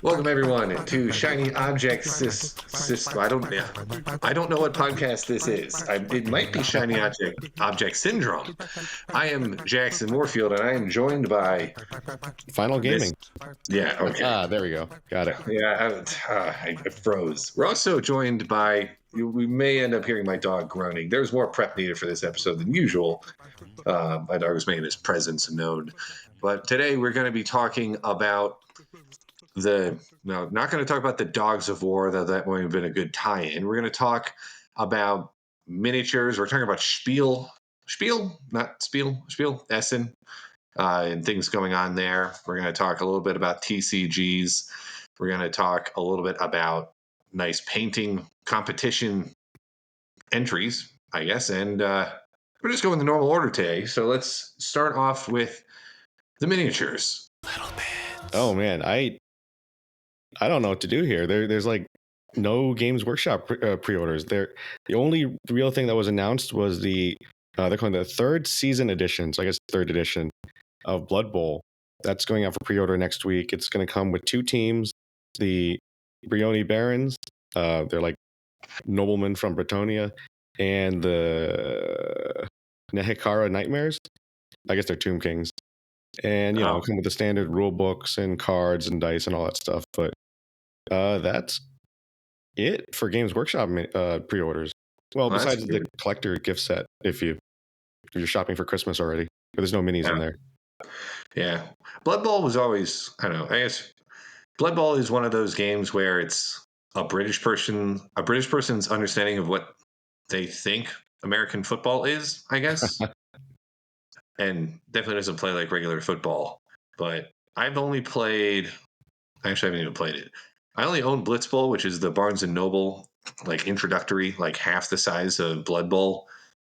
Welcome everyone to Shiny Object System. I don't know what podcast this is. It might be Shiny Object Syndrome. I am Jackson Warfield, and I am joined by Fynlgaming. Yeah, okay. There we go. Got it. Yeah, I froze. We're also joined by. We may end up hearing my dog groaning. There's more prep needed for this episode than usual. My dog was making his presence known. But today we're going to be talking about not going to talk about the Dogs of War, though that would have been a good tie-in. We're going to talk about miniatures. We're talking about Spiel, Essen, and things going on there. We're going to talk a little bit about TCGs. We're going to talk a little bit about nice painting competition entries, I guess, and we're just going the normal order today. So let's start off with the miniatures. Oh man, I don't know what to do here. There's like no Games Workshop pre-orders. The only real thing that was announced was they're calling the third season edition. So I guess third edition of Blood Bowl. That's going out for pre-order next week. It's going to come with two teams: the Brioni Barons, they're like noblemen from Bretonia, and the Nehikara Nightmares. I guess they're Tomb Kings. And, come with the standard rule books and cards and dice and all that stuff. But that's it for Games Workshop pre-orders. Well, besides the collector gift set, if you're shopping for Christmas already. But there's no minis in there. Yeah. Blood Bowl was always, I don't know, I guess Blood Bowl is one of those games where it's a British person's understanding of what they think American football is, I guess. And definitely doesn't play like regular football. But I've only played. Actually, I haven't even played it. I only own Blitz Bowl, which is the Barnes and Noble like introductory, like half the size of Blood Bowl,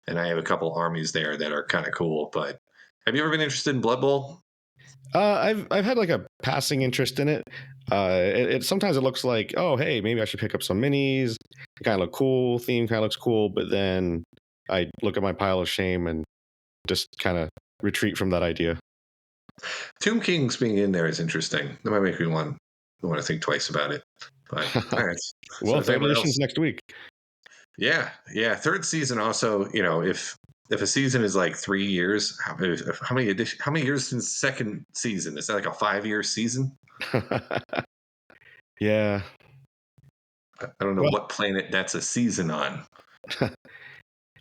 and I have a couple armies there that are kind of cool. But have you ever been interested in Blood Bowl? I've had like a passing interest in it. It sometimes it looks like, oh hey, maybe I should pick up some minis. It kind of look cool. Theme kind of looks cool, but then I look at my pile of shame and just kind of retreat from that idea. Tomb Kings being in there is interesting. That might make me want to think twice about it. But all right. Well, third edition's next week. Yeah. Third season also. If a season is like 3 years, how many years since second season? Is that like a 5-year season? Yeah. I don't know what planet that's a season on.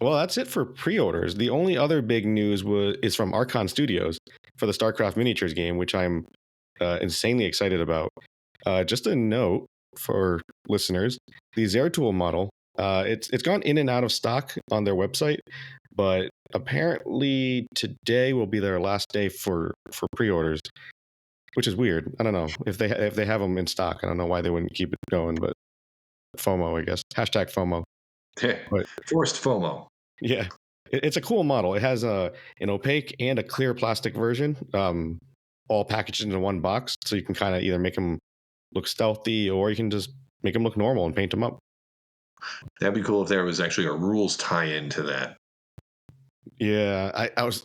Well, that's it for pre-orders. The only other big news is from Archon Studios for the StarCraft miniatures game, which I'm insanely excited about. Just a note for listeners: the Zeratul model, it's gone in and out of stock on their website, but apparently today will be their last day for pre-orders, which is weird. I don't know if they have them in stock. I don't know why they wouldn't keep it going, but FOMO, I guess. Hashtag FOMO. But, forced FOMO. Yeah, it's a cool model. It has an opaque and a clear plastic version, all packaged into one box. So you can kind of either make them look stealthy, or you can just make them look normal and paint them up. That'd be cool if there was actually a rules tie-in to that. Yeah, I was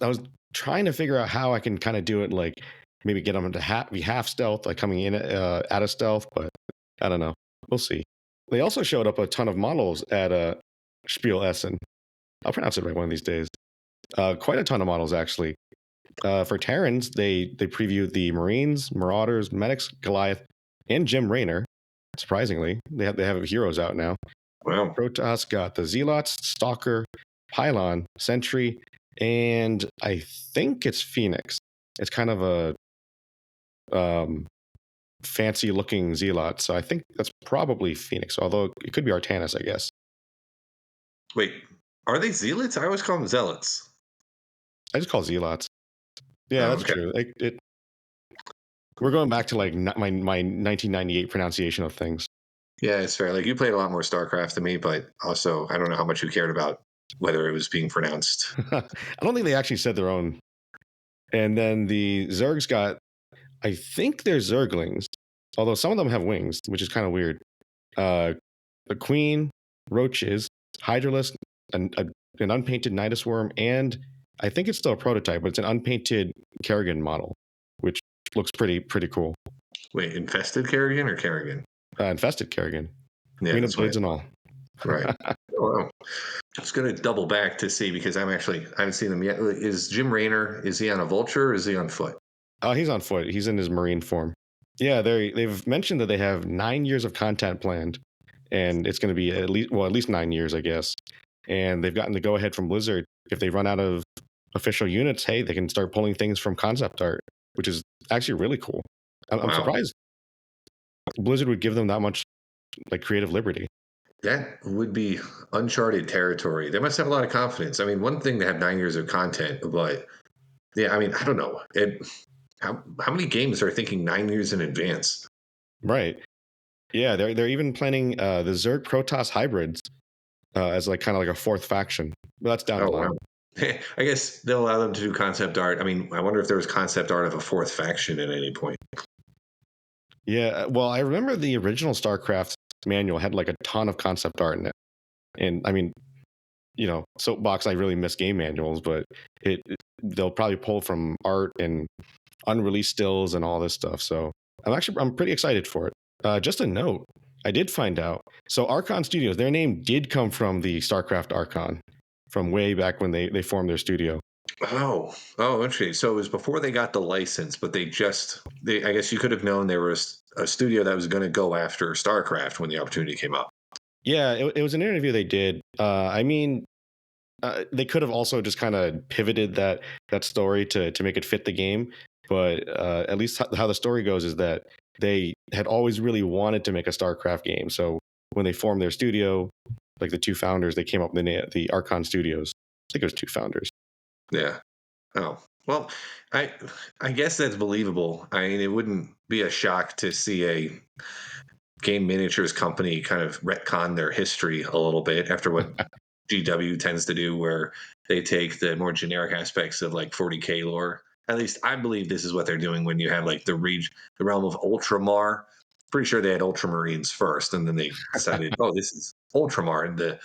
trying to figure out how I can kind of do it, like maybe get them to be half stealth, like coming in out of stealth, but I don't know. We'll see. They also showed up a ton of models at Spiel Essen. I'll pronounce it right one of these days. Quite a ton of models, actually. For Terrans, they previewed the Marines, Marauders, Medics, Goliath, and Jim Raynor. Surprisingly, they have heroes out now. Wow. Protoss got the Zealots, Stalker, Pylon, Sentry, and I think it's Phoenix. It's kind of a fancy-looking Zealot, so I think that's probably Phoenix, although it could be Artanis, I guess. Wait, are they Zealots? I always call them Zealots. I just call Zealots. Yeah, that's true. We're going back to like my 1998 pronunciation of things. Yeah, it's fair. Like you played a lot more StarCraft than me, but also I don't know how much you cared about whether it was being pronounced. I don't think they actually said their own. And then the Zergs got, I think they're Zerglings, although some of them have wings, which is kind of weird. The Queen, Roaches, Hydralisk, an unpainted Nidus Worm, and I think it's still a prototype, but it's an unpainted Kerrigan model, which looks pretty cool. Wait, infested Kerrigan or Kerrigan? Infested Kerrigan. Yeah, Queen of that's what I Blades and thought. all. Right. Oh, wow. I was going to double back to see because I haven't seen them yet. Is Jim Raynor, is he on a vulture or is he on foot? Oh, he's on foot. He's in his marine form. Yeah, they've mentioned that they have 9 years of content planned, and it's going to be at least 9 years, I guess. And they've gotten the go ahead from Blizzard. If they run out of official units, hey, they can start pulling things from concept art, which is actually really cool. I'm Wow. surprised Blizzard would give them that much like creative liberty. That would be uncharted territory. They must have a lot of confidence. I mean, one thing to have 9 years of content, but yeah, I mean, I don't know. How many games are thinking 9 years in advance? Right. Yeah, they're even planning the Zerg Protoss hybrids as like kind of like a fourth faction. But that's down the Oh, line. wow. I guess they'll allow them to do concept art. I mean, I wonder if there was concept art of a fourth faction at any point. Yeah, well, I remember the original StarCraft manual had like a ton of concept art in it. And I mean, soapbox, I really miss game manuals, but they'll probably pull from art and unreleased stills and all this stuff. So I'm pretty excited for it. Just a note, I did find out. So Archon Studios, their name did come from the StarCraft Archon from way back when they formed their studio. Oh, interesting. So it was before they got the license, but I guess you could have known there was a studio that was going to go after StarCraft when the opportunity came up. Yeah, it was an interview they did. I mean, they could have also just kind of pivoted that story to make it fit the game, but at least how the story goes is that they had always really wanted to make a StarCraft game. So when they formed their studio, like the two founders, they came up with the Archon Studios. I think it was two founders. Yeah. Oh, well, I I guess that's believable. I mean, it wouldn't be a shock to see a game miniatures company kind of retcon their history a little bit after what GW tends to do, where they take the more generic aspects of like 40K lore. At least I believe this is what they're doing when you have like the realm of Ultramar. Pretty sure they had Ultramarines first, and then they decided, oh, this is Ultramar. And the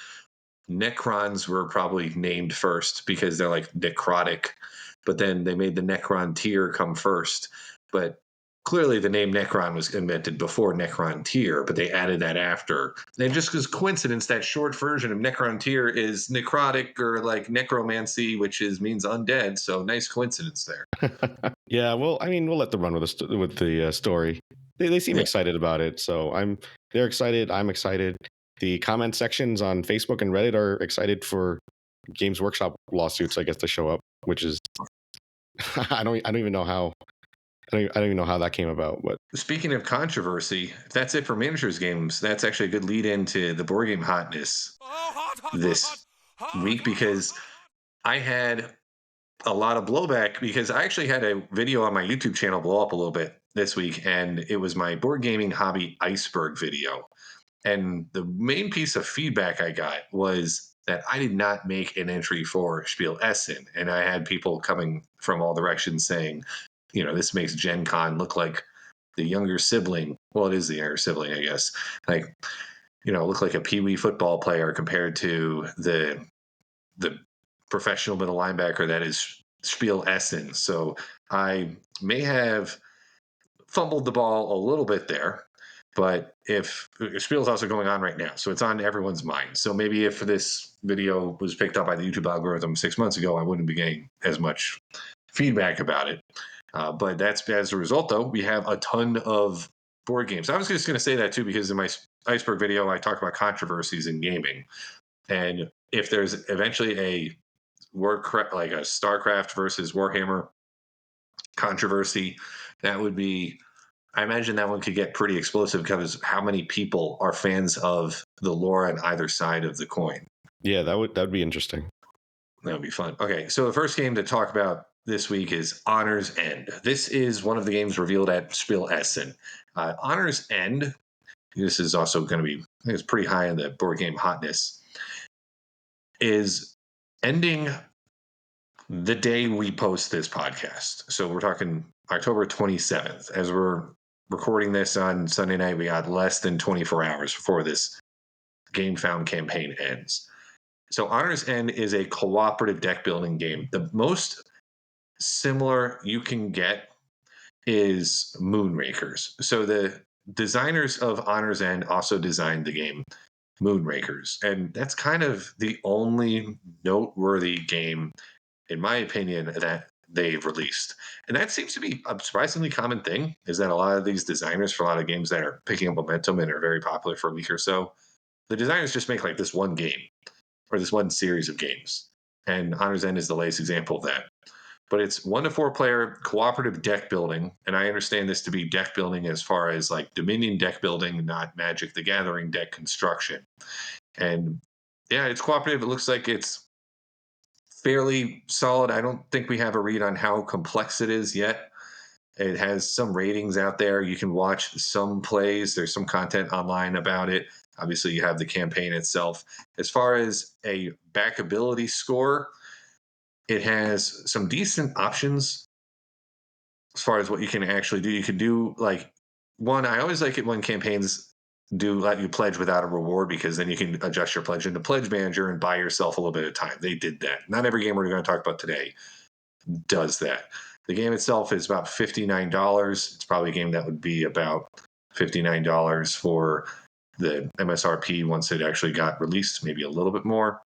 Necrons were probably named first because they're like necrotic, but then they made the Necron tier come first. But clearly the name Necron was invented before Necron tier, but they added that after. And just because coincidence, that short version of Necron tier is necrotic or like necromancy, which means undead. So nice coincidence there. Yeah, well, I mean, we'll let them run with the story. They seem Yeah. excited about it, so they're excited. I'm excited. The comment sections on Facebook and Reddit are excited for Games Workshop lawsuits, I guess, to show up, which is I don't even know how I don't even know how that came about, but Speaking of controversy, if that's it for miniatures games, that's actually a good lead into the board game hotness this week because I had a lot of blowback because I actually had a video on my YouTube channel blow up a little bit this week, and it was my board gaming hobby iceberg video. And the main piece of feedback I got was that I did not make an entry for Spiel Essen. And I had people coming from all directions saying, this makes Gen Con look like the younger sibling. Well, it is the younger sibling, I guess. Like, look like a pee-wee football player compared to the professional middle linebacker that is Spiel Essen. So I may have fumbled the ball a little bit there. But if Spiel is also going on right now, so it's on everyone's mind. So maybe if this video was picked up by the YouTube algorithm 6 months ago, I wouldn't be getting as much feedback about it. But that's as a result, though, we have a ton of board games. I was just going to say that too, because in my iceberg video, I talk about controversies in gaming. And if there's eventually a like a StarCraft versus Warhammer controversy, that would be, I imagine that one could get pretty explosive because how many people are fans of the lore on either side of the coin. yeah, that would be interesting. That would be fun. Okay, so the first game to talk about this week is Honor's End. This is one of the games revealed at Spiel Essen. Honor's End, this is also going to be, I think it's pretty high in the board game hotness, is ending the day we post this podcast. So we're talking October 27th. As we're recording this on Sunday night, we got less than 24 hours before this Game Found campaign ends. So Honor's End is a cooperative deck building game. The most similar you can get is Moonrakers. So the designers of Honor's End also designed the game Moonrakers, and that's kind of the only noteworthy game, in my opinion, that they've released. And that seems to be a surprisingly common thing, is that a lot of these designers for a lot of games that are picking up momentum and are very popular for a week or so, the designers just make like this one game or this one series of games. And Honor's End is the latest example of that. But it's 1 to 4 player cooperative deck building. And I understand this to be deck building as far as like Dominion deck building, not Magic the Gathering deck construction. And yeah, it's cooperative. It looks like it's fairly solid. I don't think we have a read on how complex it is yet. It has some ratings out there. You can watch some plays. There's some content online about it. Obviously, you have the campaign itself. As far as a backability score, it has some decent options as far as what you can actually do. You can do like one. I always like it when campaigns do let you pledge without a reward, because then you can adjust your pledge into Pledge Manager and buy yourself a little bit of time. They did that. Not every game we're going to talk about today does that. The game itself is about $59. It's probably a game that would be about $59 for the MSRP once it actually got released, maybe a little bit more.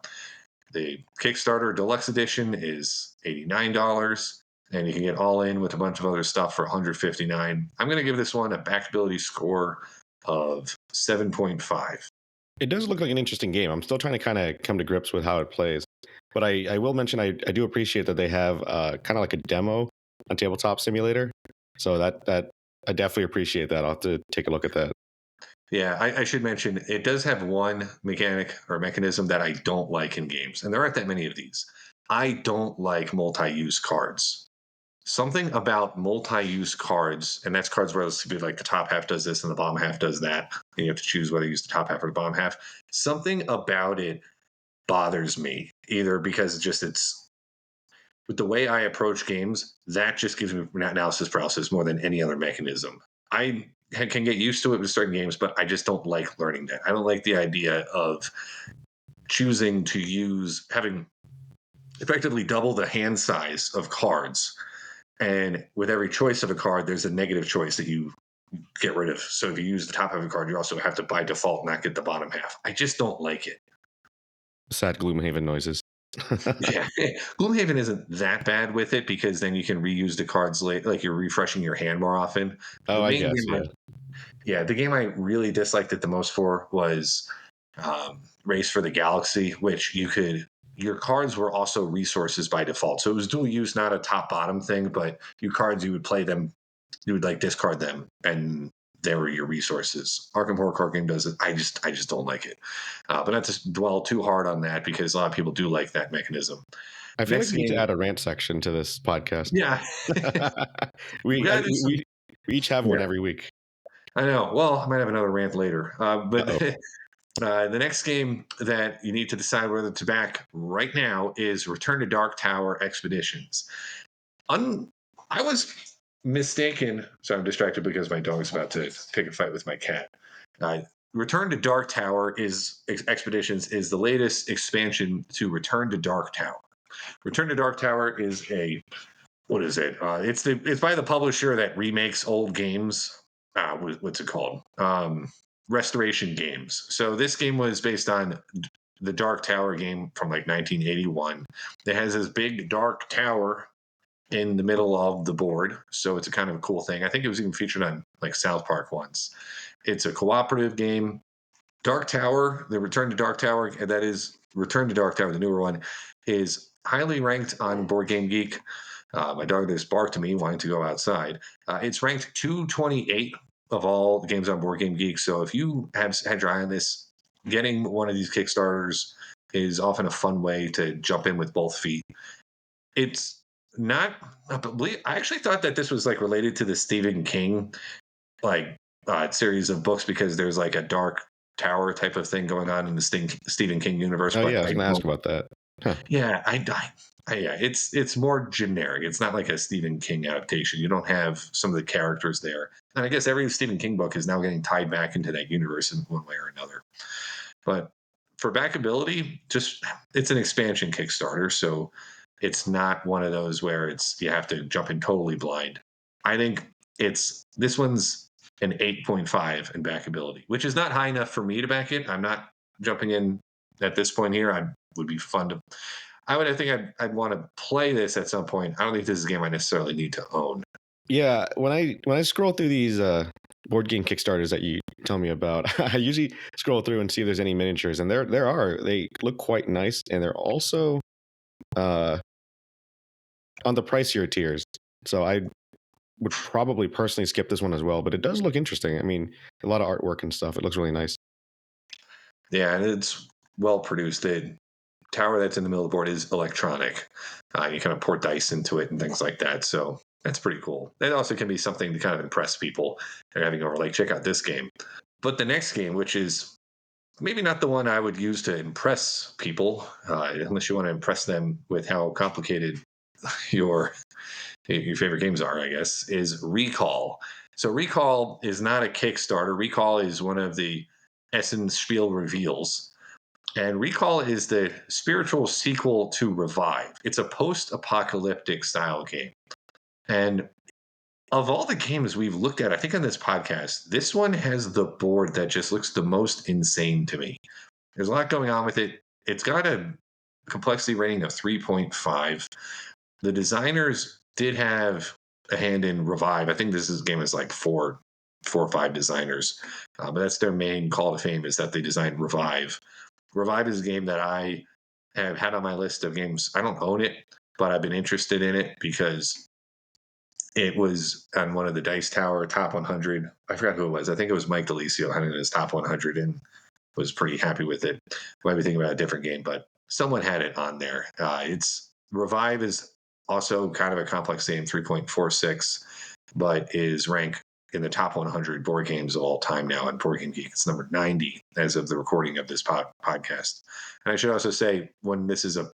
The Kickstarter Deluxe Edition is $89, and you can get all in with a bunch of other stuff for $159. I'm going to give this one a backability score of 7.5. It does look like an interesting game. I'm still trying to kind of come to grips with how it plays. But I will mention I do appreciate that they have kind of like a demo on Tabletop Simulator. So that I definitely appreciate that. I'll have to take a look at that. Yeah, I should mention it does have one mechanic or mechanism that I don't like in games, and there aren't that many of these. I don't like multi-use cards. Something about multi-use cards, and that's cards where it's like the top half does this and the bottom half does that, and you have to choose whether you use the top half or the bottom half. Something about it bothers me, either because it's with the way I approach games, that just gives me analysis paralysis more than any other mechanism. I can get used to it with certain games, but I just don't like learning that. I don't like the idea of choosing to use having effectively double the hand size of cards. And with every choice of a card, there's a negative choice that you get rid of. So if you use the top half of a card, you also have to by default not get the bottom half. I just don't like it. Sad Gloomhaven noises. Yeah, Gloomhaven isn't that bad with it, because then you can reuse the cards late, like you're refreshing your hand more often. Oh, The I main guess, game the game I really disliked it the most for was Race for the Galaxy, which your cards were also resources by default. So it was dual use, not a top bottom thing, but your cards, you would play them, you would like discard them, and they were your resources. Arkham Horror Card Game does it. I just don't like it. But not to dwell too hard on that, because a lot of people do like that mechanism. I feel Next like we need to game, add a rant section to this podcast. yeah, we, gotta do some- we we each have one every week. I know. Well, I might have another rant later. But Uh-oh. the next game that you need to decide whether to back right now is Return to Dark Tower Expeditions. I was mistaken. So I'm distracted because my dog's about to pick a fight with my cat. Return to Dark Tower Expeditions is the latest expansion to Return to Dark Tower. Return to Dark Tower is what is it? It's by the publisher that remakes old games. What's it called? Restoration Games. So this game was based on the Dark Tower game from like 1981. It has this big dark tower in the middle of the board, so it's a kind of a cool thing. I think it was even featured on like South Park once. It's a cooperative game. Dark Tower, the Return to Dark Tower, that is Return to Dark Tower, the newer one, is highly ranked on Board Game Geek. My dog just barked at me, wanting to go outside. It's ranked 228 of all the games on Board Game Geek. So if you have had your eye on this, getting one of these Kickstarters is often a fun way to jump in with both feet. It's not. I actually thought that this was like related to the Stephen King like series of books, because there's like a dark tower type of thing going on in the Stephen King universe. Oh but yeah, I was going to ask about that. Huh. Yeah, yeah, it's more generic. It's not like a Stephen King adaptation. You don't have some of the characters there. And I guess every Stephen King book is now getting tied back into that universe in one way or another. But for backability, it's an expansion Kickstarter, so it's not one of those where you have to jump in totally blind. I think this one's an 8.5 in backability, which is not high enough for me to back it. I'm not jumping in at this point here. I would be fun to. I think I'd want to play this at some point. I don't think this is a game I necessarily need to own. Yeah, when I scroll through these board game Kickstarters that you tell me about, I usually scroll through and see if there's any miniatures, and there are. They look quite nice, and they're also on the pricier tiers. So I would probably personally skip this one as well, but it does look interesting. I mean, a lot of artwork and stuff. It looks really nice. Yeah, and it's well produced. The tower that's in the middle of the board is electronic. You kind of pour dice into it and things like that. So that's pretty cool. That also can be something to kind of impress people. They're having over, like, check out this game. But the next game, which is maybe not the one I would use to impress people, unless you want to impress them with how complicated your favorite games are, I guess, is Recall. So Recall is not a Kickstarter. Recall is one of the Essen Spiel reveals. And Recall is the spiritual sequel to Revive. It's a post-apocalyptic style game. And of all the games we've looked at, I think on this podcast, this one has the board that just looks the most insane to me. There's a lot going on with it. It's got a complexity rating of 3.5. The designers did have a hand in Revive. I think game is like four or five designers, but that's their main call to fame, is that they designed Revive. Revive is a game that I have had on my list of games. I don't own it, but I've been interested in it because it was on one of the Dice Tower top 100. I forgot who it was. I think it was Mike DeLisio had it in his top 100 and was pretty happy with it. Might be thinking about a different game, but someone had it on there. It's Revive is also kind of a complex game, 3.46, but is ranked in the top 100 board games of all time now on Board Game Geek. It's number 90 as of the recording of this podcast. And I should also say, when this is a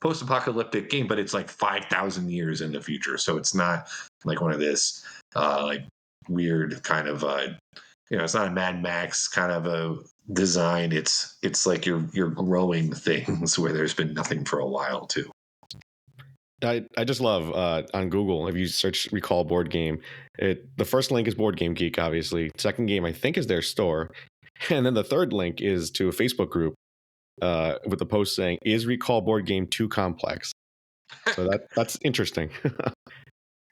post-apocalyptic game, but it's like 5,000 years in the future, so it's not like one of this like weird kind of it's not a Mad Max kind of a design. It's like you're growing things where there's been nothing for a while too. I just love on Google, if you search Recall board game, the first link is Board Game Geek, obviously. Second game, I think, is their store. And then the third link is to a Facebook group with the post saying, "Is Recall board game too complex?" So that's interesting.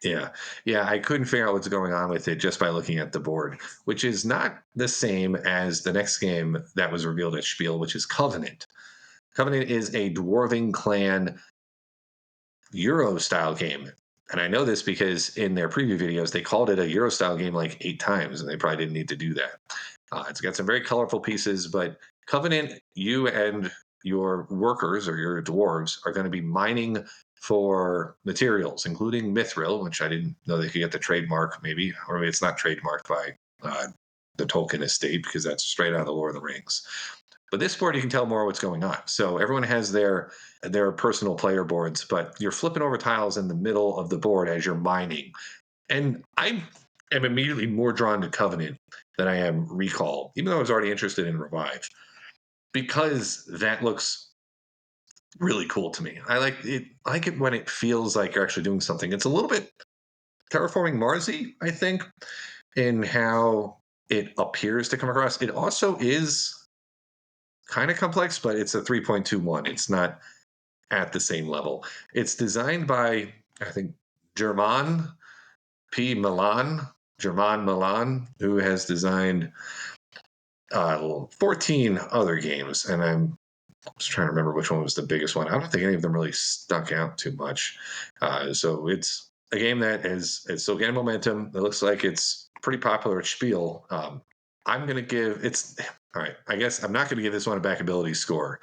Yeah. I couldn't figure out what's going on with it just by looking at the board, which is not the same as the next game that was revealed at Spiel, which is Covenant. Covenant is a dwarving clan Euro-style game. And I know this because in their preview videos, they called it a Euro-style game like 8 times, and they probably didn't need to do that. It's got some very colorful pieces, but Covenant, you and your workers or your dwarves are going to be mining for materials, including mithril, which I didn't know they could get the trademark, maybe, or maybe it's not trademarked by the Tolkien estate because that's straight out of the Lord of the Rings. But this board, you can tell more what's going on. So everyone has their personal player boards, but you're flipping over tiles in the middle of the board as you're mining. And I am immediately more drawn to Covenant than I am Recall, even though I was already interested in Revive, because that looks really cool to me. I like it when it feels like you're actually doing something. It's a little bit Terraforming Marsy, I think, in how it appears to come across. It also is kind of complex, but it's a 3.21. It's not at the same level. It's designed by, I think, German Milan, who has designed 14 other games. And I'm just trying to remember which one was the biggest one. I don't think any of them really stuck out too much. So it's a game that it's still getting momentum. It looks like it's pretty popular at Spiel. I'm going to give all right. I guess I'm not going to give this one a backability score,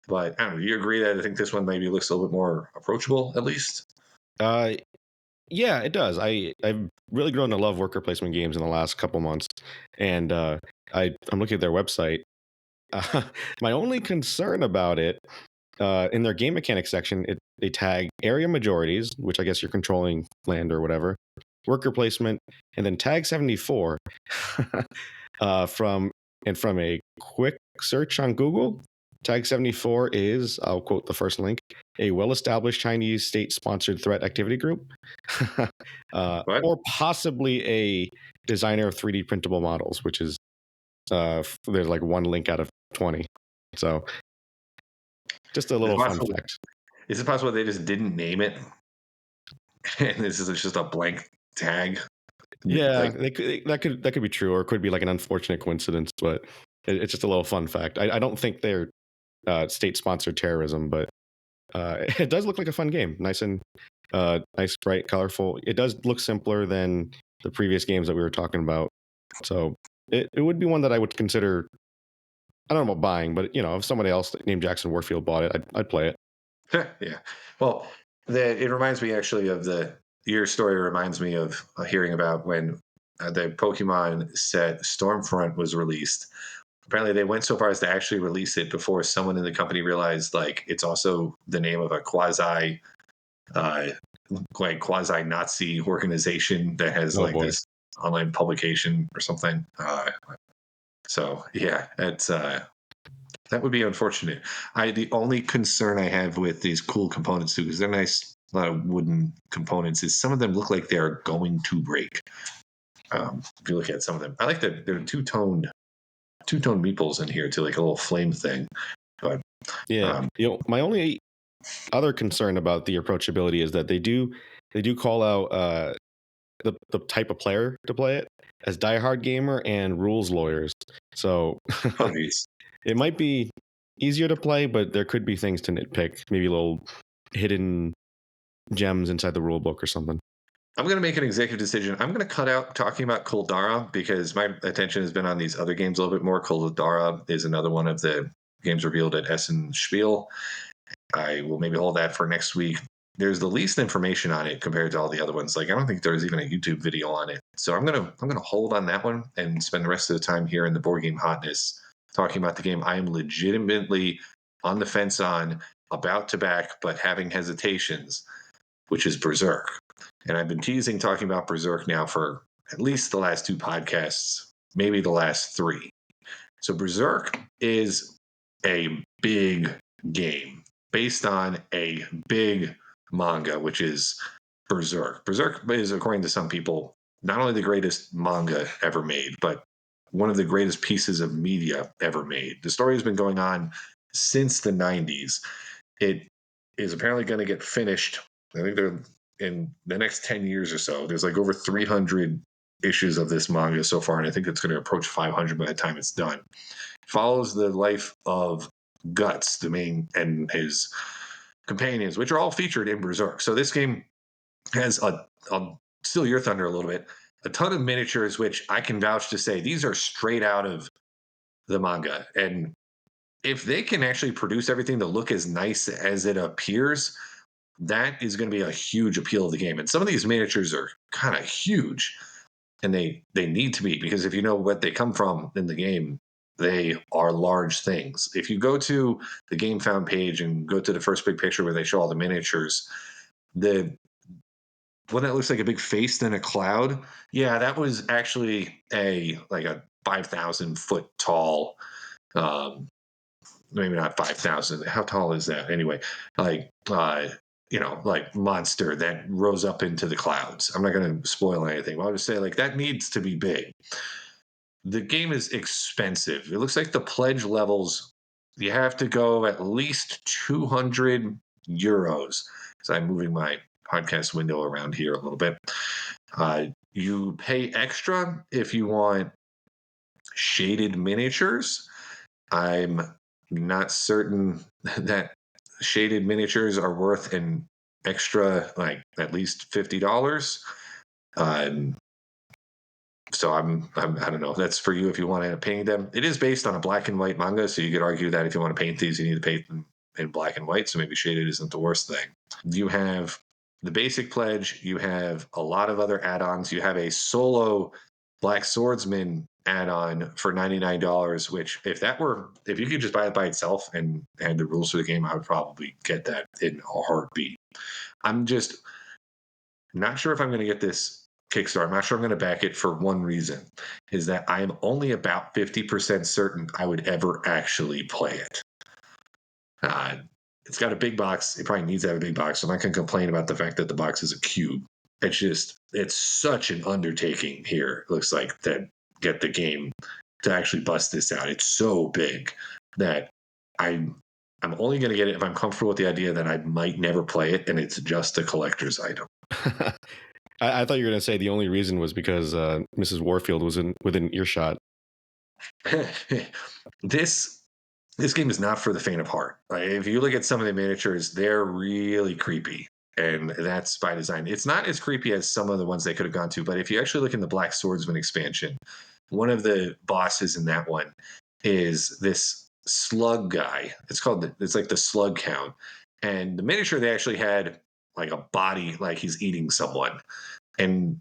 but I don't know. Do you agree that I think this one maybe looks a little bit more approachable, at least? Yeah, it does. I've really grown to love worker placement games in the last couple months, and I'm looking at their website. My only concern about it, in their game mechanics section, they tag area majorities, which I guess you're controlling land or whatever, worker placement, and then tag 74 from a quick search on Google, Tag 74 is, I'll quote the first link, a well-established Chinese state-sponsored threat activity group, What? or possibly a designer of 3D printable models, which is there's like one link out of 20. So just a little fun fact. Is it possible they just didn't name it, and this is just a blank tag? Yeah, that could be true, or it could be like an unfortunate coincidence, but it's just a little fun fact. I don't think they're state-sponsored terrorism, but it does look like a fun game. Nice and nice, bright, colorful. It does look simpler than the previous games that we were talking about. So it would be one that I would consider. I don't know about buying, but if somebody else named Jackson Warfield bought it, I'd play it. Yeah. Well, it reminds me actually of your story. Reminds me of hearing about when the Pokemon set Stormfront was released. Apparently, they went so far as to actually release it before someone in the company realized like it's also the name of a quasi Nazi organization that has this online publication or something. So yeah, it's that would be unfortunate. The only concern I have with these cool components too, because they're nice wooden components, is some of them look like they're going to break. If you look at some of them, I like that they're two-toned meeples in here too, like a little flame thing. But yeah, my only other concern about the approachability is that they do call out the type of player to play it as diehard gamer and rules lawyers. So it might be easier to play, but there could be things to nitpick, maybe little hidden gems inside the rule book or something. I'm going to make an executive decision. I'm going to cut out talking about Koldara because my attention has been on these other games a little bit more. Koldara is another one of the games revealed at Essen Spiel. I will maybe hold that for next week. There's the least information on it compared to all the other ones. Like I don't think there's even a YouTube video on it. So I'm gonna hold on that one and spend the rest of the time here in the board game hotness talking about the game I am legitimately on the fence on, about to back, but having hesitations, which is Berserk. And I've been teasing talking about Berserk now for at least the last 2 podcasts, maybe the last 3. So Berserk is a big game based on a big manga, which is Berserk. Berserk is, according to some people, not only the greatest manga ever made, but one of the greatest pieces of media ever made. The story has been going on since the 90s. It is apparently going to get finished. I think they're in the next 10 years or so. There's like over 300 issues of this manga so far, and I think it's going to approach 500 by the time it's done. It follows the life of Guts, the main, and his companions, which are all featured in Berserk. So this game has I'll steal your thunder a little bit, a ton of miniatures, which I can vouch to say these are straight out of the manga. And if they can actually produce everything to look as nice as it appears, that is going to be a huge appeal of the game. And some of these miniatures are kind of huge, and they need to be, because if you know what they come from in the game, they are large things. If you go to the Game Found page and go to the first big picture where they show all the miniatures, the one that looks like a big face than a cloud, yeah, that was actually a 5,000 foot tall, maybe not 5,000. How tall is that anyway? Like monster that rose up into the clouds. I'm not going to spoil anything. I'll just say that needs to be big. The game is expensive. It looks like the pledge levels, you have to go at least 200 euros. So I'm moving my podcast window around here a little bit. You pay extra if you want shaded miniatures. I'm not certain that shaded miniatures are worth an extra at least $50. So I don't know. That's for you if you want to paint them. It is based on a black and white manga, so you could argue that if you want to paint these, you need to paint them in black and white. So maybe shaded isn't the worst thing. You have the basic pledge. You have a lot of other add-ons. You have a solo Black Swordsman add-on for $99, which if you could just buy it by itself and add the rules for the game, I would probably get that in a heartbeat. I'm just not sure if I'm going to get this Kickstarter. I'm not sure I'm going to back it for one reason, is that I'm only about 50% certain I would ever actually play it. Uh, it's got a big box. It probably needs to have a big box. So I'm not going to complain about the fact that the box is a cube. It's such an undertaking here. It looks like that get the game to actually bust this out. It's so big that I'm only going to get it if I'm comfortable with the idea that I might never play it, and it's just a collector's item. I thought you were going to say the only reason was because Mrs. Warfield was within earshot. this this game is not for the faint of heart. If you look at some of the miniatures, they're really creepy, and that's by design. It's not as creepy as some of the ones they could have gone to, but if you actually look in the Black Swordsman expansion, one of the bosses in that one is this slug guy. It's like the slug count, and the miniature they actually had like a body, like he's eating someone, and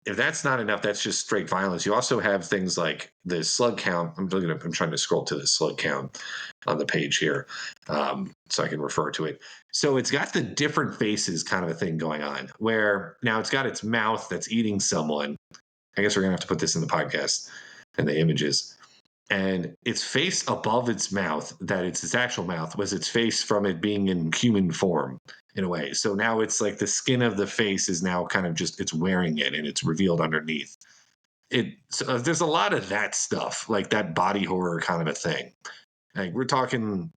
if that's not enough, that's just straight violence. You also have things like the slug count. I'm trying to scroll to the slug count on the page here, so I can refer to it. So it's got the different faces kind of a thing going on. Where now it's got its mouth that's eating someone. I guess we're gonna have to put this in the podcast and the images. And its face above its mouth, that it's its actual mouth, was its face from it being in human form in a way. So now it's like the skin of the face is now kind of just it's wearing it and it's revealed underneath. There's a lot of that stuff, like that body horror kind of a thing. Like we're talking,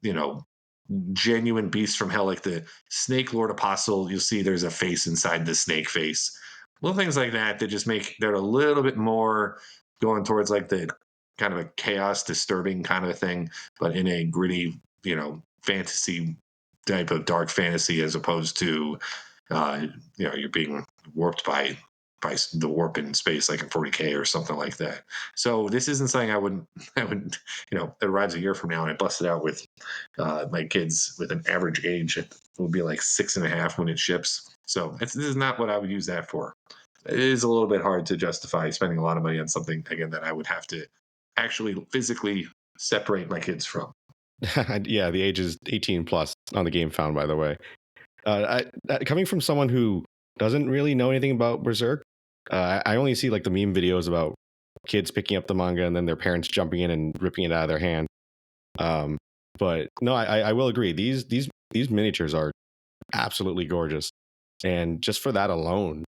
genuine beasts from hell, like the Snake Lord Apostle. You'll see there's a face inside the snake face. Little things like that just make they're a little bit more going towards like the kind of a chaos, disturbing kind of a thing, but in a gritty, fantasy type of dark fantasy, as opposed to, you're being warped by the warp in space, like in 40K or something like that. So this isn't something I would, it arrives a year from now and I bust it out with my kids with an average age. It will be like 6.5 when it ships. So this is not what I would use that for. It is a little bit hard to justify spending a lot of money on something, again, that I would have to actually physically separate my kids from. Yeah, the age is 18 plus on the game found, by the way. Coming from someone who doesn't really know anything about Berserk, I only see like the meme videos about kids picking up the manga and then their parents jumping in and ripping it out of their hand. But no, I will agree. These miniatures are absolutely gorgeous, and just for that alone,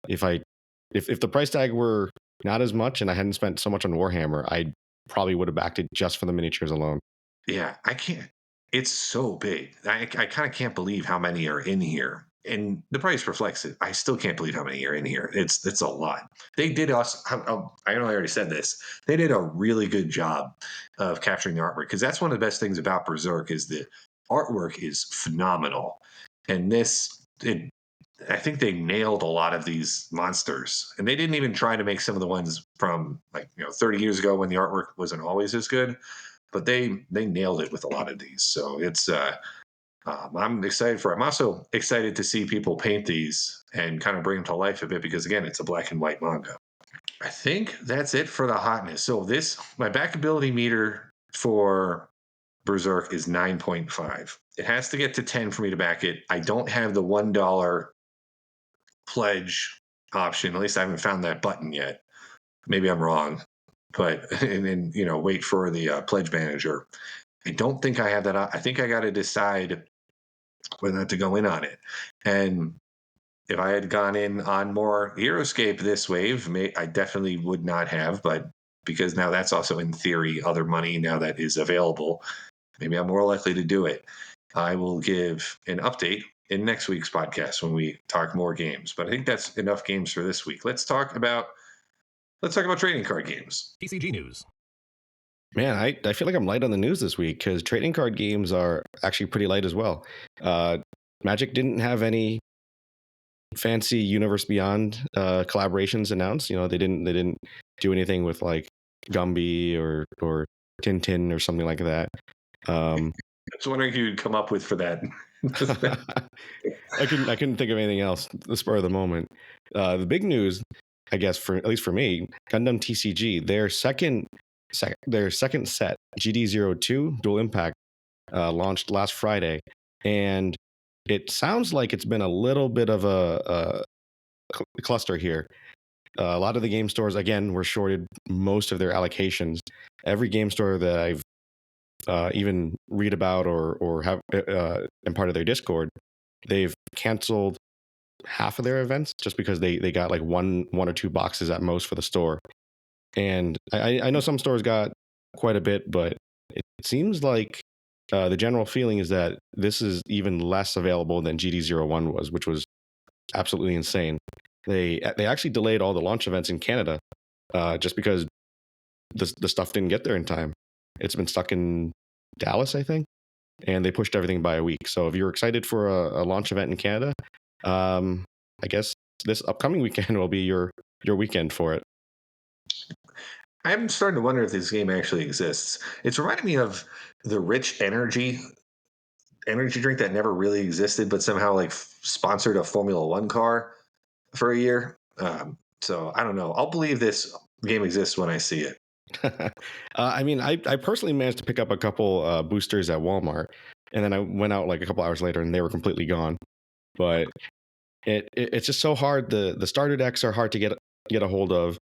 if the price tag were not as much and I hadn't spent so much on Warhammer, I probably would have backed it just for the miniatures alone. Yeah, I can't. It's so big. I kind of can't believe how many are in here. And the price reflects it. I still can't believe how many are in here. It's a lot. They did us. I know I already said this. They did a really good job of capturing the artwork, because that's one of the best things about Berserk is the artwork is phenomenal. And I think they nailed a lot of these monsters, and they didn't even try to make some of the ones from 30 years ago when the artwork wasn't always as good, but they nailed it with a lot of these. So I'm excited for it. I'm also excited to see people paint these and kind of bring them to life a bit, because again, it's a black and white manga. I think that's it for the hotness. So my backability meter for Berserk is 9.5. It has to get to 10 for me to back it. I don't have the $1 pledge option. At least I haven't found that button yet. Maybe I'm wrong, but and then wait for the pledge manager. I don't think I have that. I think I got to decide whether or not to go in on it. And if I had gone in on more Heroescape this wave, I definitely would not have. But because now that's also in theory other money now that is available, maybe I'm more likely to do it. I will give an update in next week's podcast when we talk more games. But I think that's enough games for this week. Let's talk about trading card games. TCG news. Man, I feel like I'm light on the news this week because trading card games are actually pretty light as well. Magic didn't have any fancy Universe Beyond collaborations announced. They didn't do anything with like Gumby or Tintin or something like that. I was wondering who you'd come up with for that. I couldn't think of anything else the spur of the moment. The big news, I guess, at least for me, Gundam TCG, their second set, GD02 Dual Impact, launched last Friday, and it sounds like it's been a little bit of a cluster here. A lot of the game stores, again, were shorted most of their allocations. Every game store that I've even read about or have been part of their Discord, they've canceled half of their events just because they got like one or two boxes at most for the store. And I know some stores got quite a bit, but it seems like the general feeling is that this is even less available than GD01 was, which was absolutely insane. They actually delayed all the launch events in Canada just because the stuff didn't get there in time. It's been stuck in Dallas, I think, and they pushed everything by a week. So if you're excited for a launch event in Canada, I guess this upcoming weekend will be your weekend for it. I'm starting to wonder if this game actually exists. It's reminding me of the Rich energy drink that never really existed, but somehow like sponsored a Formula One car for a year. So I don't know. I'll believe this game exists when I see it. I mean, I personally managed to pick up a couple boosters at Walmart, and then I went out like a couple hours later, and they were completely gone. But it's just so hard. The starter decks are hard to get a hold of.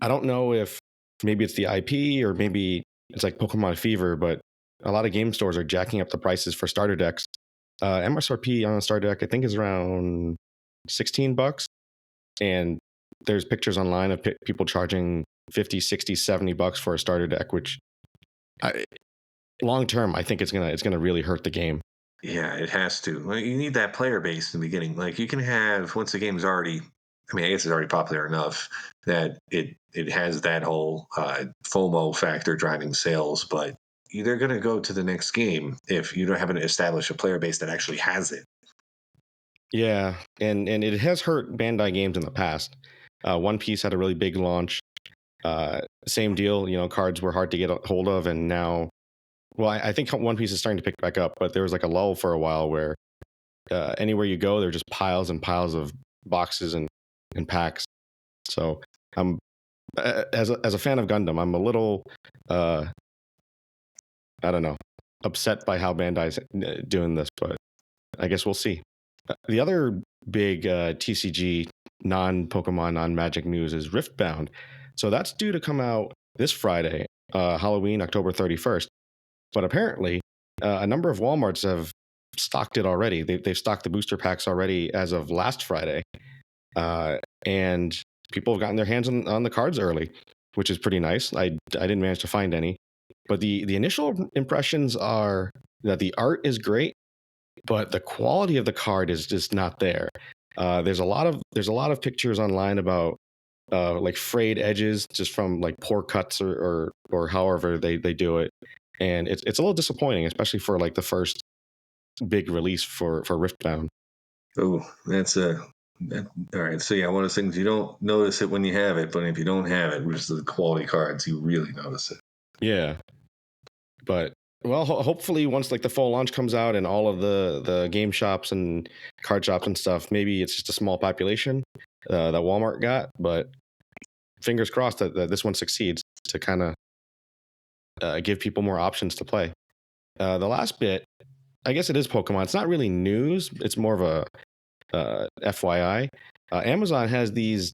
I don't know if maybe it's the IP or maybe it's like Pokemon Fever, but a lot of game stores are jacking up the prices for starter decks. MSRP on a starter deck I think is around $16, and there's pictures online of people charging 50, 60, $70 for a starter deck, which long term I think it's gonna really hurt the game. Yeah, it has to. Well, you need that player base in the beginning. Like you can have once the game's already. I mean, I guess it's already popular enough that it has that whole FOMO factor driving sales, but they're going to go to the next game if you don't have an established a player base that actually has it. Yeah, and it has hurt Bandai games in the past. One Piece had a really big launch. Same deal, cards were hard to get a hold of, and now, well, I think One Piece is starting to pick back up, but there was like a lull for a while where anywhere you go, there are just piles and piles of boxes and packs. So I'm as a fan of Gundam, I'm a little I don't know, upset by how Bandai's doing this, but I guess we'll see. The other big TCG non-Pokemon, non-Magic news is Riftbound. So that's due to come out this Friday, Halloween, October 31st. But apparently, a number of Walmarts have stocked it already. They've stocked the booster packs already as of last Friday. And people have gotten their hands on the cards early, which is pretty nice. I didn't manage to find any. But the initial impressions are that the art is great, but the quality of the card is just not there. There's a lot of pictures online about like frayed edges just from like poor cuts or however they do it, and it's a little disappointing, especially for like the first big release for Riftbound. Oh, all right. So yeah, one of those things you don't notice it when you have it, but if you don't have it, which is the quality cards, you really notice it. Yeah, but well, hopefully once like the full launch comes out and all of the game shops and card shops and stuff, maybe it's just a small population that Walmart got, but fingers crossed that this one succeeds to kind of give people more options to play. The last bit, I guess it is Pokemon. It's not really news. It's more of a FYI. Amazon has these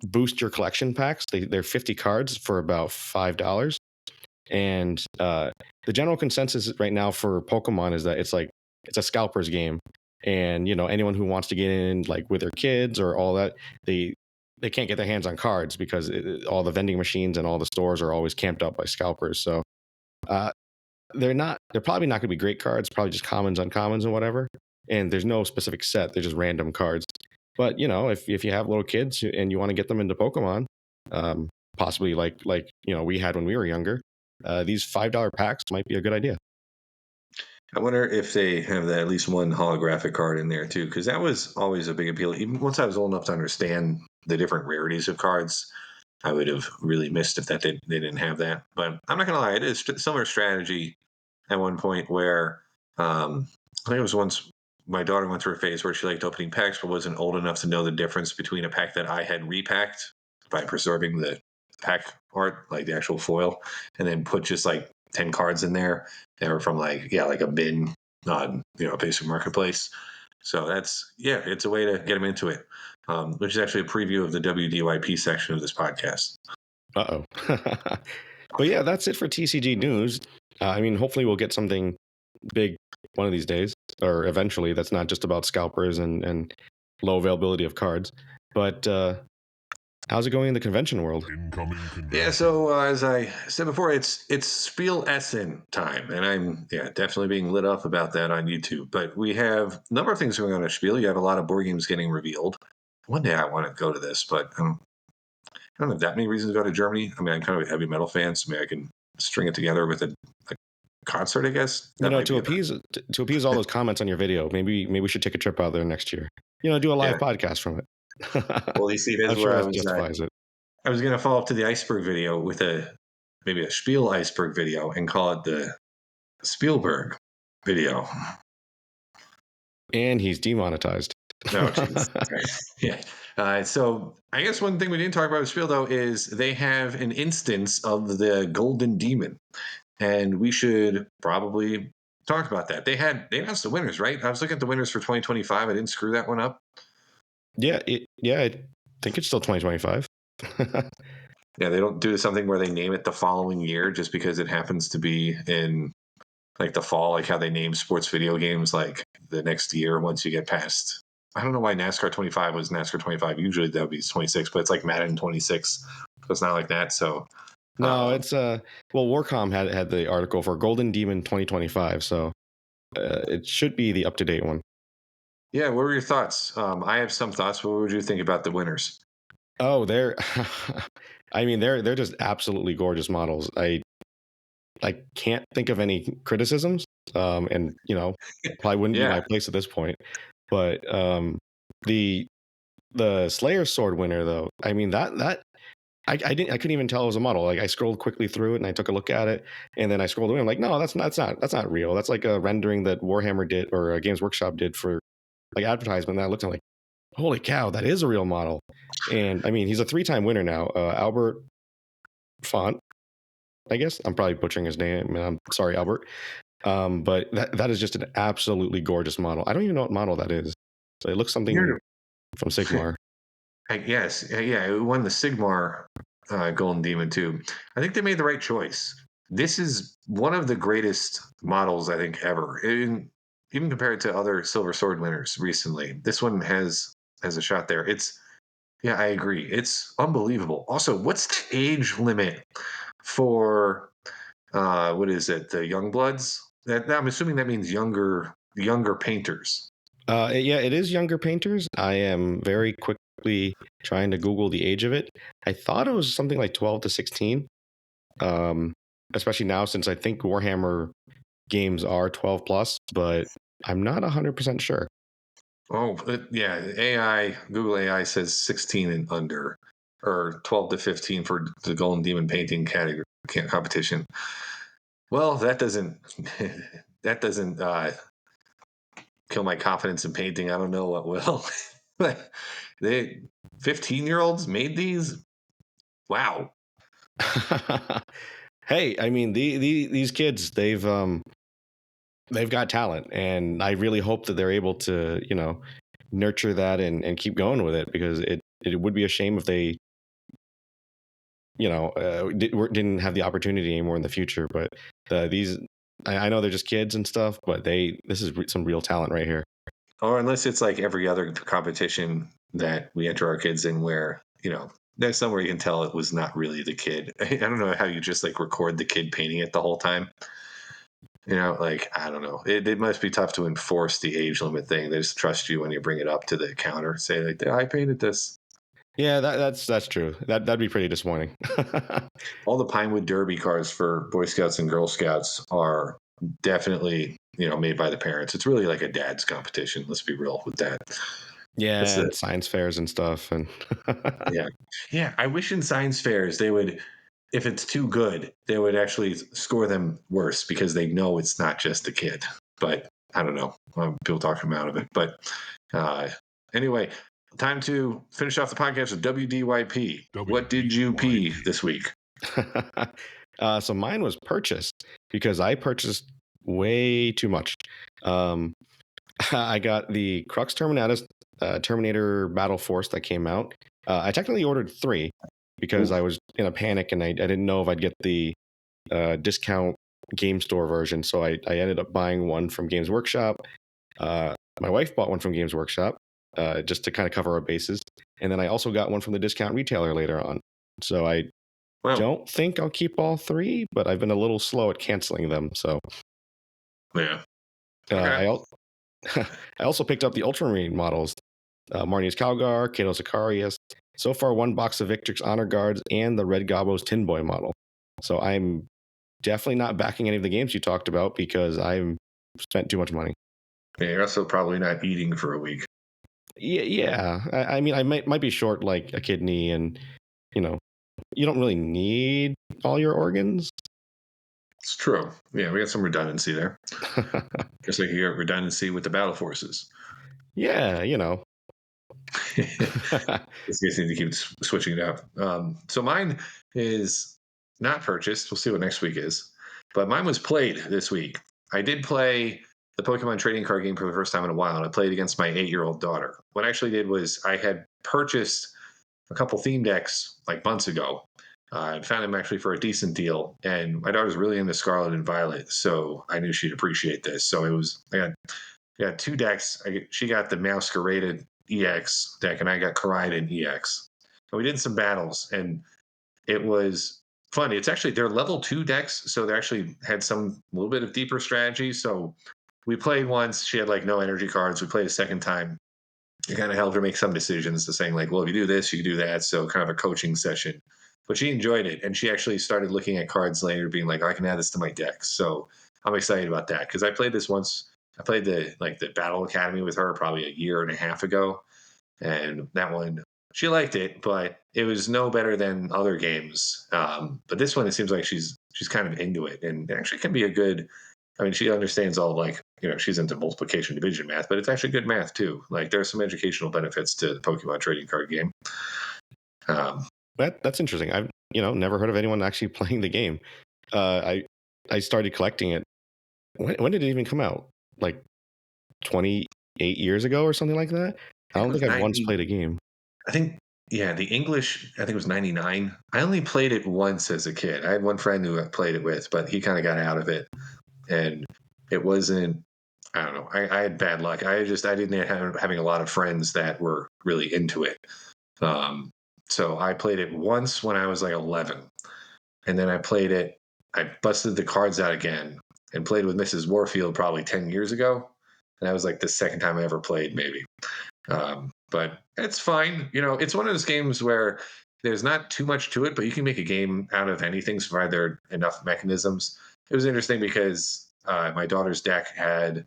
booster collection packs. They're 50 cards for about $5. And the general consensus right now for Pokemon is that it's a scalper's game, and anyone who wants to get in like with their kids or all that, they can't get their hands on cards because all the vending machines and all the stores are always camped up by scalpers. So they're probably not going to be great cards, probably just commons, uncommons, and whatever. And there's no specific set; they're just random cards. But if you have little kids and you want to get them into Pokemon, possibly like we had when we were younger. These $5 packs might be a good idea. I wonder if they have that at least one holographic card in there too, because that was always a big appeal. Even once I was old enough to understand the different rarities of cards, I would have really missed if they didn't have that. But I'm not gonna lie, it is similar strategy at one point where I think it was once my daughter went through a phase where she liked opening packs but wasn't old enough to know the difference between a pack that I had repacked by preserving the pack art, like the actual foil, and then put just like 10 cards in there. They were from like a bin on a basic marketplace. So it's a way to get them into it, which is actually a preview of the WDYP section of this podcast. Uh-oh. But yeah, that's it for TCG news. I mean, hopefully we'll get something big one of these days, or eventually. That's not just about scalpers and low availability of cards. But how's it going in the convention world? Yeah, so as I said before, it's Spiel Essen time, and I'm definitely being lit up about that on YouTube. But we have a number of things going on at Spiel. You have a lot of board games getting revealed. One day I want to go to this, but I don't have that many reasons to go to Germany. I mean, I'm kind of a heavy metal fan, so maybe I can string it together with a concert, I guess. That might To be enough. appease all those comments on your video, maybe we should take a trip out there next year. Do a live podcast from it. Well, you see, I'm that's sure where I that was. justifies it. I was going to follow up to the iceberg video with maybe a Spiel iceberg video and call it the Spielberg video. And he's demonetized. Oh, jeez. Yeah. So I guess one thing we didn't talk about with Spiel, though, is they have an instance of the Golden Demon, and we should probably talk about that. They announced the winners, right? I was looking at the winners for 2025. I didn't screw that one up. Yeah, I think it's still 2025. Yeah, they don't do something where they name it the following year just because it happens to be in like the fall, like how they name sports video games like the next year once you get past. I don't know why NASCAR 25 was NASCAR 25. Usually that would be 26, but it's like Madden 26. So it's not like that. So no, it's Warcom had the article for Golden Demon 2025, so it should be the up-to-date one. Yeah, what were your thoughts? I have some thoughts. What would you think about the winners? Oh, they're I mean they're just absolutely gorgeous models. I can't think of any criticisms. And probably wouldn't be my place at this point. But the Slayer sword winner though, I mean that I couldn't even tell it was a model. Like I scrolled quickly through it and I took a look at it, and then I scrolled away. I'm like, no, that's not real. That's like a rendering that Warhammer did or Games Workshop did for like advertisement. And I looked and I'm like, holy cow, that is a real model. And I mean, he's a 3-time winner now. Albert Font, I guess. I'm probably butchering his name. I'm sorry, Albert. But that is just an absolutely gorgeous model. I don't even know what model that is. So it looks something from Sigmar. Yes, yeah, it won the Sigmar Golden Demon too. I think they made the right choice. This is one of the greatest models I think ever. Even compared to other Silver Sword winners recently, this one has a shot there. I agree. It's unbelievable. Also, what's the age limit for what is it? The young bloods? I'm assuming that means younger painters. Yeah, it is younger painters. I am very quickly trying to Google the age of it. I thought it was something like 12 to 16. Especially now since I think Warhammer games are 12 plus, but I'm not 100% sure. Oh, yeah. Google AI says 16 and under, or 12 to 15 for the Golden Demon painting category competition. Well, that doesn't that doesn't kill my confidence in painting. I don't know what will. They 15-year-olds made these. Wow. Hey, I mean these kids, they've got talent, and I really hope that they're able to nurture that and keep going with it, because it would be a shame if they didn't have the opportunity anymore in the future. But these, I know they're just kids and stuff, but this is some real talent right here. Or unless it's like every other competition that we enter our kids in, where there's somewhere you can tell it was not really the kid. I don't know how you just like record the kid painting it the whole time. I don't know. It must be tough to enforce the age limit thing. They just trust you when you bring it up to the counter. Say like, I painted this. Yeah, that's true. That'd be pretty disappointing. All the Pinewood Derby cards for Boy Scouts and Girl Scouts are definitely made by the parents. It's really like a dad's competition. Let's be real with that. Yeah, and science fairs and stuff, and yeah. I wish in science fairs they would, if it's too good, they would actually score them worse because they know it's not just a kid. But I don't know. People talking them out of it. But anyway, time to finish off the podcast with WDYP. What did you pee this week? So mine was purchased because I purchased way too much. I got the Crux Terminatus Terminator Battle Force that came out. I technically ordered 3, because I was in a panic and I didn't know if I'd get the discount game store version. So I ended up buying one from Games Workshop. My wife bought one from Games Workshop just to kind of cover our bases. And then I also got one from the discount retailer later on. So I don't think I'll keep all three, but I've been a little slow at canceling them. So yeah. I also picked up the Ultramarine models, Marnius Calgar, Kato Sicarius. So far, one box of Victrix Honor Guards and the Red Gobbo's Tin Boy model. So I'm definitely not backing any of the games you talked about because I've spent too much money. Yeah, you're also probably not eating for a week. Yeah. I mean, I might be short like a kidney, and you don't really need all your organs. It's true. Yeah, we got some redundancy there. Just like you get redundancy with the battle forces. Yeah, Just need to keep switching it up. So mine is not purchased. We'll see what next week is. But mine was played this week. I did play the Pokemon trading card game for the first time in a while, and I played against my 8-year-old daughter. What I actually did was I had purchased a couple theme decks like months ago. I found them actually for a decent deal, and my daughter's really into Scarlet and Violet, so I knew she'd appreciate this. So I got 2 decks. She got the Masqueraded EX deck, and I got Koraidon EX. And we did some battles, and it was fun. It's actually, they're level 2 decks, so they actually had some little bit of deeper strategy. So we played once. She had like no energy cards. We played a second time. It kind of helped her make some decisions to saying like, well, if you do this, you can do that. So kind of a coaching session. But she enjoyed it, and she actually started looking at cards later, being like, I can add this to my deck. So I'm excited about that because I played this once. I played the Battle Academy with her probably a year and a half ago, and that one she liked it, but it was no better than other games. But this one, it seems like she's kind of into it, and it actually can be a good. I mean, she understands all she's into multiplication division math, but it's actually good math too. Like there's some educational benefits to the Pokemon trading card game. That's interesting. I've never heard of anyone actually playing the game. I started collecting it. When did it even come out? Like 28 years ago or something like that? I don't think I've once played a game. I think, yeah, the English, I think it was 99. I only played it once as a kid. I had one friend who I played it with, but he kind of got out of it. And it wasn't, I don't know. I had bad luck. I didn't have having a lot of friends that were really into it. So I played it once when I was like 11. And then I busted the cards out again and played with Mrs. Warfield probably 10 years ago. And that was like the second time I ever played, maybe. But it's fine. It's one of those games where there's not too much to it, but you can make a game out of anything, provided there are enough mechanisms. It was interesting because my daughter's deck had,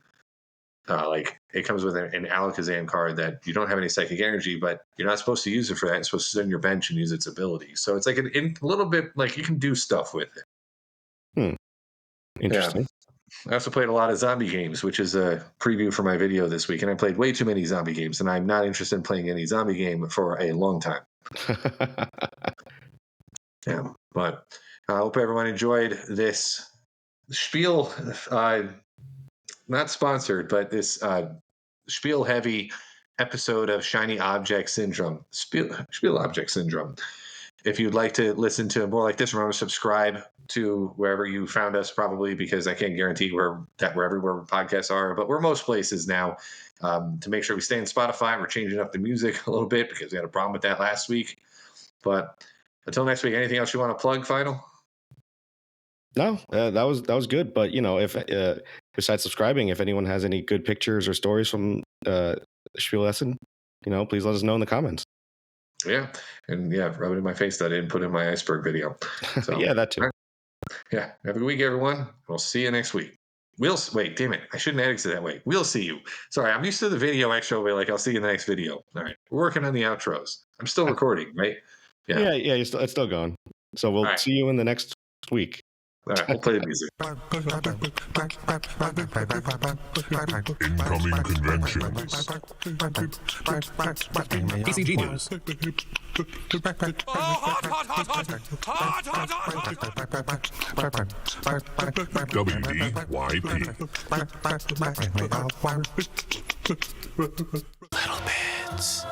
it comes with an Alakazam card that you don't have any psychic energy, but you're not supposed to use it for that. You're supposed to sit on your bench and use its ability. So it's like a little bit like you can do stuff with it. Interesting. Yeah. I also played a lot of zombie games, which is a preview for my video this week. And I played way too many zombie games, and I'm not interested in playing any zombie game for a long time. Yeah, but I hope everyone enjoyed this Spiel, not sponsored, but this Spiel heavy episode of Shiny Object Syndrome. Spiel Object Syndrome. If you'd like to listen to more like this, remember to subscribe to wherever you found us, probably, because I can't guarantee we're everywhere podcasts are, but we're most places now. To make sure we stay in Spotify, we're changing up the music a little bit because we had a problem with that last week. But until next week, anything else you want to plug, Final? No, that was good. But if besides subscribing, if anyone has any good pictures or stories from Spiel Essen, please let us know in the comments. Yeah, and rub it in my face that I didn't put in my iceberg video. So, yeah, that too. Yeah, have a good week, everyone. We'll see you next week. Wait, damn it. I shouldn't edit it that way. We'll see you. Sorry, I'm used to the video extra way. Like, I'll see you in the next video. All right. We're working on the outros. I'm still recording, right? Yeah, it's still going. So we'll see you in the next week. All right, we'll play the music. Incoming conventions. TCG news. WDYP. Little bits.